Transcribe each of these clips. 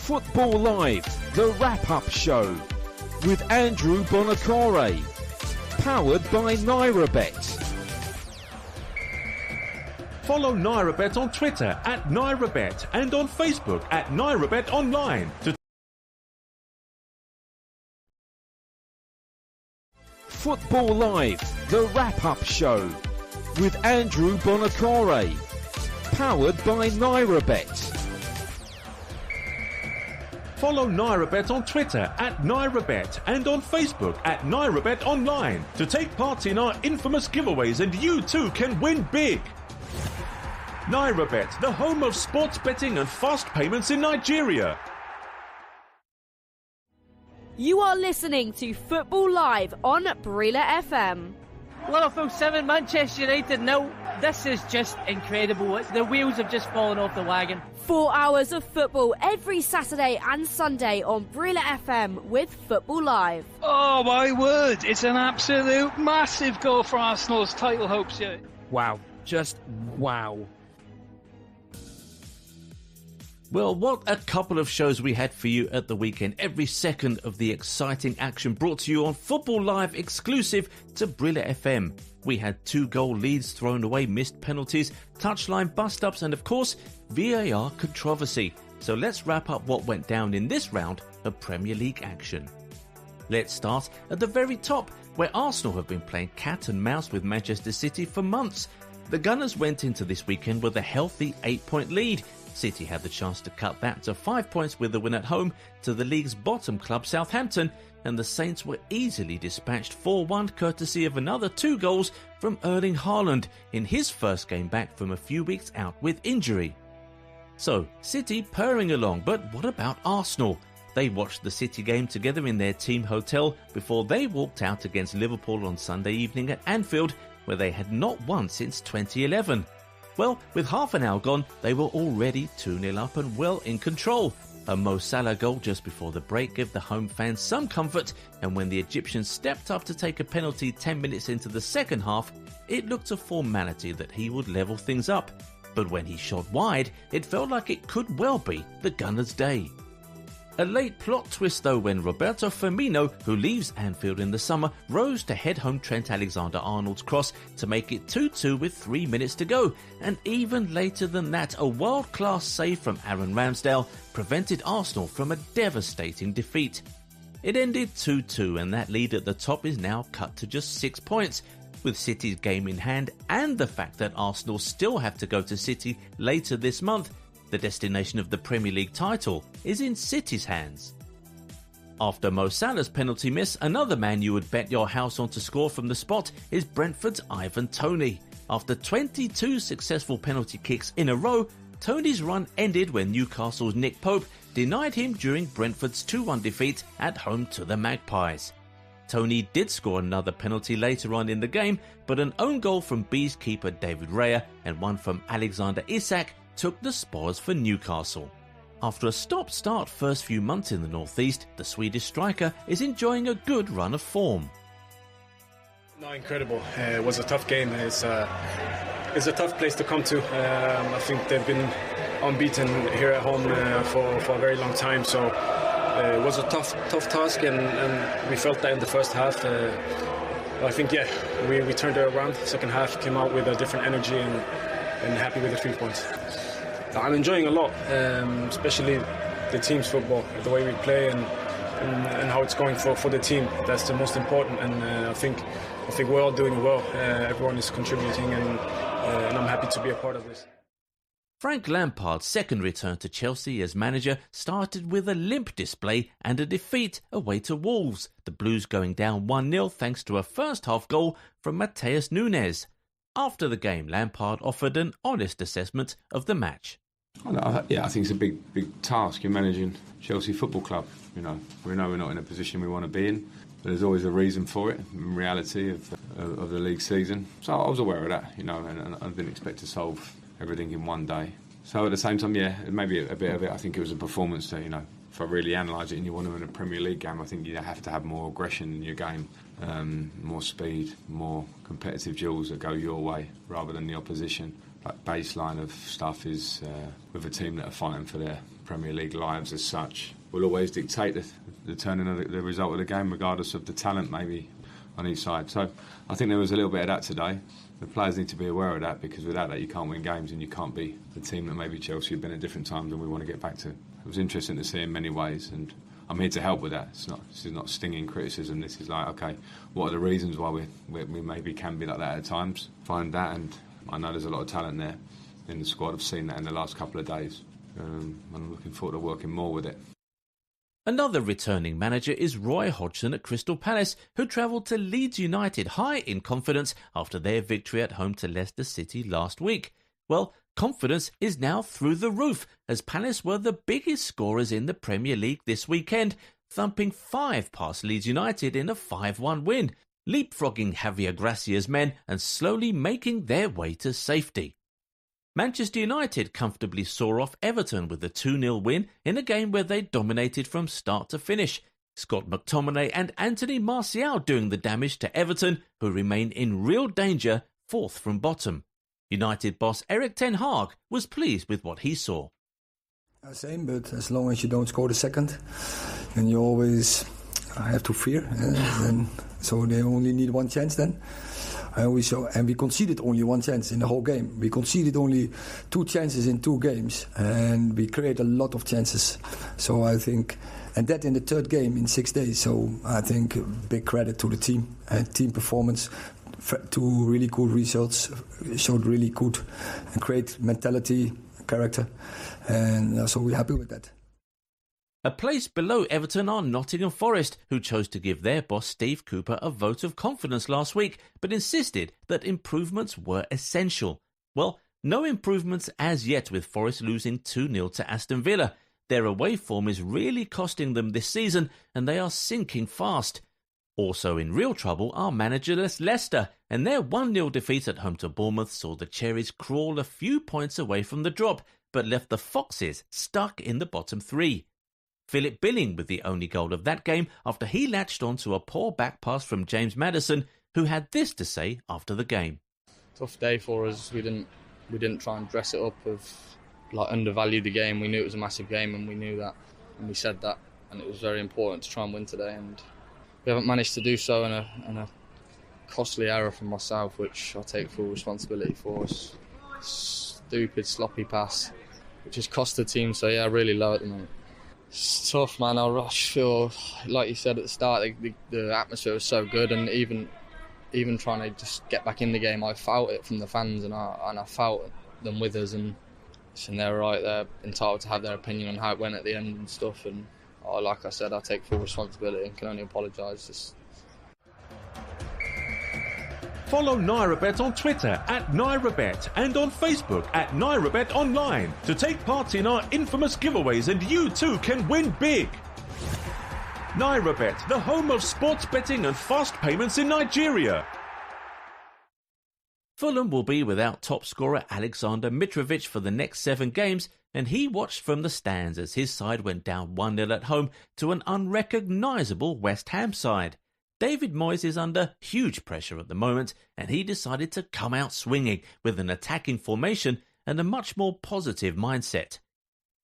Football Live, the wrap-up show with Andrew Buonocore, powered by NairaBet. Follow NairaBet on Twitter at NairaBet and on Facebook at NairaBet Online. Football Live, the wrap-up show with Andrew Buonocore, powered by NairaBet. Follow NairaBet on Twitter at NairaBet and on Facebook at NairaBet Online to take part in our infamous giveaways, and you too can win big. NairaBet, the home of sports betting and fast payments in Nigeria. You are listening to Football Live on Brila FM. Liverpool 7, Manchester United 0. This is just incredible. The wheels have just fallen off the wagon. 4 hours of football every Saturday and Sunday on Brila FM with Football Live. Oh my word, it's an absolute massive goal for Arsenal's title hopes here. Wow, just wow. Well, what a couple of shows we had for you at the weekend. Every second of the exciting action brought to you on Football Live, exclusive to Brila FM. We had 2-goal leads thrown away, missed penalties, touchline bust-ups, and of course, VAR controversy. So let's wrap up what went down in this round of Premier League action. Let's start at the very top, where Arsenal have been playing cat and mouse with Manchester City for months. The Gunners went into this weekend with a healthy 8-point lead. City had the chance to cut that to 5 points with the win at home to the league's bottom club Southampton, and the Saints were easily dispatched 4-1 courtesy of another 2 goals from Erling Haaland in his first game back from a few weeks out with injury. So, City purring along, but what about Arsenal? They watched the City game together in their team hotel before they walked out against Liverpool on Sunday evening at Anfield, where they had not won since 2011. Well, with half an hour gone, they were already 2-0 up and well in control. A Mo Salah goal just before the break gave the home fans some comfort, and when the Egyptian stepped up to take a penalty 10 minutes into the second half, it looked a formality that he would level things up. But when he shot wide, it felt like it could well be the Gunners' day. A late plot twist though when Roberto Firmino, who leaves Anfield in the summer, rose to head home Trent Alexander-Arnold's cross to make it 2-2 with 3 minutes to go. And even later than that, a world-class save from Aaron Ramsdale prevented Arsenal from a devastating defeat. It ended 2-2, and that lead at the top is now cut to just 6 points. With City's game in hand and the fact that Arsenal still have to go to City later this month, the destination of the Premier League title is in City's hands. After Mo Salah's penalty miss, another man you would bet your house on to score from the spot is Brentford's Ivan Toney. After 22 successful penalty kicks in a row, Toney's run ended when Newcastle's Nick Pope denied him during Brentford's 2-1 defeat at home to the Magpies. Toney did score another penalty later on in the game, but an own goal from Bees keeper David Raya and one from Alexander Isak took the spoils for Newcastle. After a stop-start first few months in the northeast, the Swedish striker is enjoying a good run of form. No, incredible. It was a tough game. It's a tough place to come to. I think they've been unbeaten here at home for a very long time, so it was a tough task, and we felt that in the first half. I think, we turned it around. Second half came out with a different energy and happy with the 3 points. I'm enjoying a lot, especially the team's football, the way we play and how it's going for the team. That's the most important, and I think we're all doing well. Everyone is contributing, and I'm happy to be a part of this. Frank Lampard's second return to Chelsea as manager started with a limp display and a defeat away to Wolves, the Blues going down 1-0 thanks to a first-half goal from Matheus Nunes. After the game, Lampard offered an honest assessment of the match. I think it's a big task. You're managing Chelsea Football Club. We know we're not in a position we want to be in, but there's always a reason for it. In reality of the league season, so I was aware of that, and I didn't expect to solve everything in one day. So at the same time, maybe a bit of it. I think it was a performance that, if I really analyse it and you want to win a Premier League game, I think you have to have more aggression in your game, more speed, more competitive duels that go your way rather than the opposition. Like baseline of stuff is with a team that are fighting for their Premier League lives as such will always dictate the turning of the result of the game, regardless of the talent maybe on each side. So I think there was a little bit of that today. The players need to be aware of that, because without that you can't win games and you can't be the team that maybe Chelsea have been at different times and we want to get back to. It was interesting to see in many ways, and I'm here to help with that. This is not stinging criticism. This is like, okay, what are the reasons why we maybe can be like that at times? Find that, and I know there's a lot of talent there in the squad. I've seen that in the last couple of days. I'm looking forward to working more with it. Another returning manager is Roy Hodgson at Crystal Palace, who travelled to Leeds United high in confidence after their victory at home to Leicester City last week. Well, confidence is now through the roof, as Palace were the biggest scorers in the Premier League this weekend, thumping 5 past Leeds United in a 5-1 win, leapfrogging Javier Gracia's men and slowly making their way to safety. Manchester United comfortably saw off Everton with a 2-0 win in a game where they dominated from start to finish. Scott McTominay and Anthony Martial doing the damage to Everton, who remain in real danger, 4th from bottom. United boss Erik ten Hag was pleased with what he saw. Same, but as long as you don't score the second, then you always have to fear. And so they only need one chance then. And we conceded only one chance in the whole game. We conceded only 2 chances in 2 games, and we create a lot of chances. So I think, and that in the 3rd game in 6 days. So I think big credit to the team and team performance. 2 really good results, showed really good and great mentality, character, and so we're happy with that. A place below Everton are Nottingham Forest, who chose to give their boss Steve Cooper a vote of confidence last week, but insisted that improvements were essential. Well, no improvements as yet, with Forest losing 2-0 to Aston Villa. Their away form is really costing them this season, and they are sinking fast. Also in real trouble are managerless Leicester, and their 1-0 defeat at home to Bournemouth saw the Cherries crawl a few points away from the drop, but left the Foxes stuck in the bottom 3. Philip Billing with the only goal of that game after he latched onto a poor back pass from James Maddison, who had this to say after the game. Tough day for us. We didn't try and dress it up undervalue the game. We knew it was a massive game, and we knew that, and we said that, and it was very important to try and win today, and we haven't managed to do so, and a costly error from myself, which I take full responsibility for. Stupid, sloppy pass, which has cost the team. So yeah, really low at the moment. It's tough, man. I just feel, like you said at the start, the atmosphere was so good, and even trying to just get back in the game, I felt it from the fans, and I felt them with us, and they're right. They're entitled to have their opinion on how it went at the end and stuff, and like I said, I take full responsibility and can only apologise. Follow NairaBet on Twitter @NairaBet and on Facebook @NairaBet Online to take part in our infamous giveaways, and you too can win big. NairaBet, the home of sports betting and fast payments in Nigeria. Fulham will be without top scorer Alexander Mitrovic for the next 7 games, and he watched from the stands as his side went down 1-0 at home to an unrecognisable West Ham side. David Moyes is under huge pressure at the moment, and he decided to come out swinging with an attacking formation and a much more positive mindset.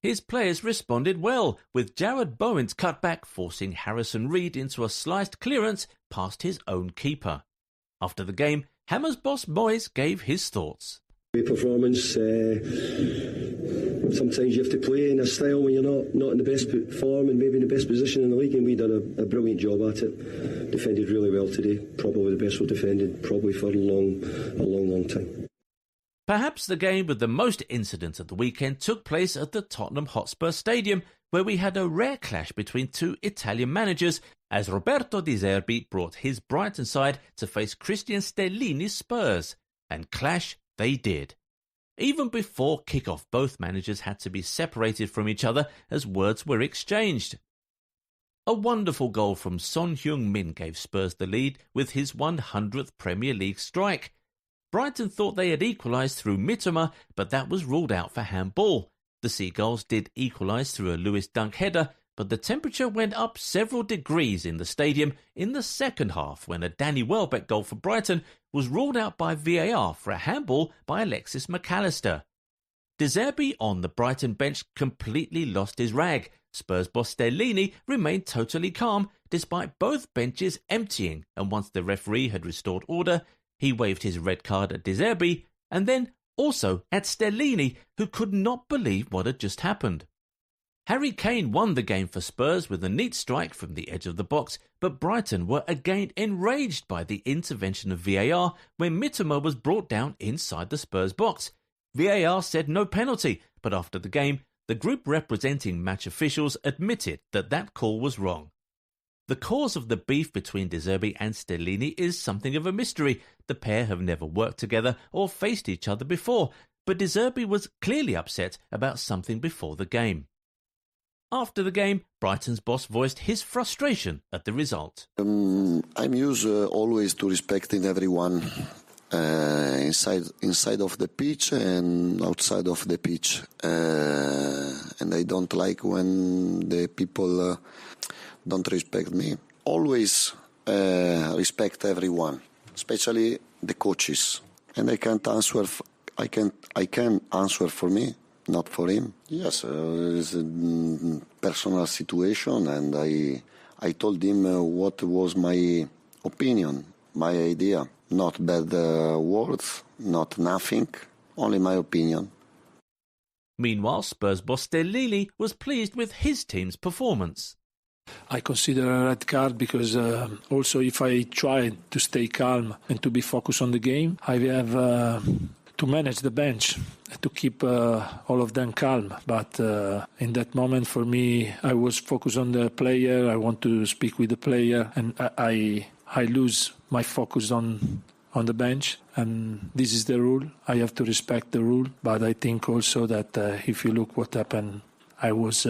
His players responded well, with Jared Bowen's cutback forcing Harrison Reed into a sliced clearance past his own keeper. After the game, Hammers boss Moyes gave his thoughts. Performance. Sometimes you have to play in a style when you're not in the best form and maybe in the best position in the league, and we done a brilliant job at it. Defended really well today, probably the best we've defended probably for a long time. Perhaps the game with the most incident at the weekend took place at the Tottenham Hotspur Stadium, where we had a rare clash between 2 Italian managers, as Roberto Di Zerbi brought his Brighton side to face Christian Stellini's Spurs, and clash they did. Even before kick-off, both managers had to be separated from each other as words were exchanged. A wonderful goal from Son Heung-min gave Spurs the lead with his 100th Premier League strike. Brighton thought they had equalised through Mitoma, but that was ruled out for handball. The Seagulls did equalise through a Lewis Dunk header, but the temperature went up several degrees in the stadium in the second half when a Danny Welbeck goal for Brighton was ruled out by VAR for a handball by Alexis McAllister. De Zerbi on the Brighton bench completely lost his rag. Spurs boss Stellini remained totally calm despite both benches emptying, and once the referee had restored order, he waved his red card at De Zerbi and then also at Stellini, who could not believe what had just happened. Harry Kane won the game for Spurs with a neat strike from the edge of the box, but Brighton were again enraged by the intervention of VAR when Mitoma was brought down inside the Spurs box. VAR said no penalty, but after the game, the group representing match officials admitted that that call was wrong. The cause of the beef between De Zerbi and Stellini is something of a mystery. The pair have never worked together or faced each other before, but De Zerbi was clearly upset about something before the game. After the game, Brighton's boss voiced his frustration at the result. I'm used always to respecting everyone inside of the pitch and outside of the pitch. And I don't like when the people don't respect me. Always respect everyone, especially the coaches. And I can answer for me, not for him. Yes, it's a personal situation, and I told him what was my opinion, my idea. Not bad words, not nothing, only my opinion. Meanwhile, Spurs boss Stellini was pleased with his team's performance. I consider a red card because also if I try to stay calm and to be focused on the game, I have to manage the bench, to keep all of them calm. But in that moment, for me, I was focused on the player. I want to speak with the player, and I lose my focus on the bench. And this is the rule. I have to respect the rule. But I think also that if you look what happened, I was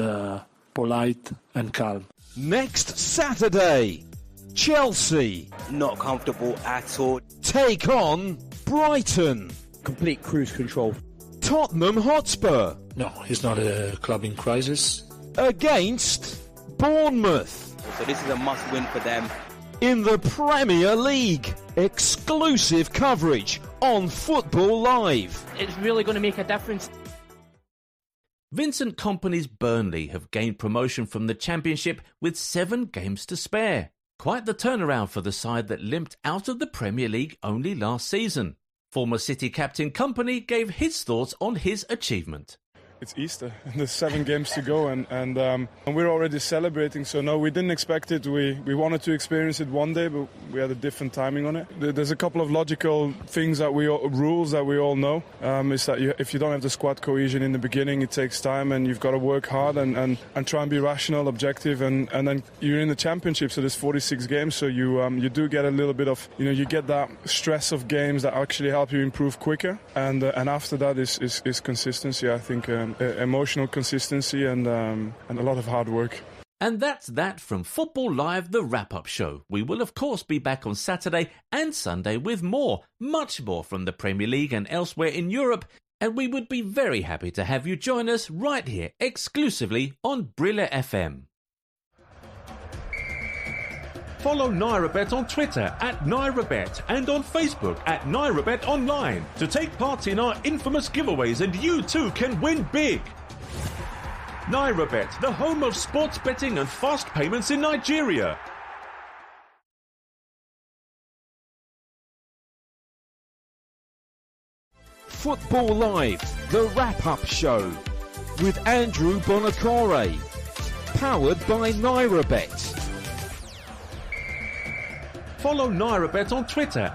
polite and calm. Next Saturday, Chelsea. Not comfortable at all. Take on Brighton. Complete cruise control. Tottenham Hotspur. No, it's not a club in crisis. Against Bournemouth. So this is a must-win for them. In the Premier League. Exclusive coverage on Football Live. It's really going to make a difference. Vincent Kompany's Burnley have gained promotion from the Championship with 7 games to spare. Quite the turnaround for the side that limped out of the Premier League only last season. Former City captain Kompany gave his thoughts on his achievement. It's Easter, and there's 7 games to go, and we're already celebrating. So no, we didn't expect it. We wanted to experience it one day, but we had a different timing on it. There's a couple of logical things rules that we all know. Is that if you don't have the squad cohesion in the beginning, it takes time, and you've got to work hard and try and be rational, objective, and then you're in the Championship, so there's 46 games. So you do get a little bit of you get that stress of games that actually help you improve quicker, and after that is consistency. I think. Emotional consistency and a lot of hard work. And that's that from Football Live, the wrap-up show. We will of course be back on Saturday and Sunday with more, much more from the Premier League and elsewhere in Europe, and we would be very happy to have you join us right here exclusively on Brille FM. Follow NairaBet on Twitter @NairaBet and on Facebook @NairaBet Online to take part in our infamous giveaways, and you too can win big. NairaBet, the home of sports betting and fast payments in Nigeria. Football Live, the wrap-up show with Andrew Buonocore. Powered by NairaBet. Follow NairaBet on Twitter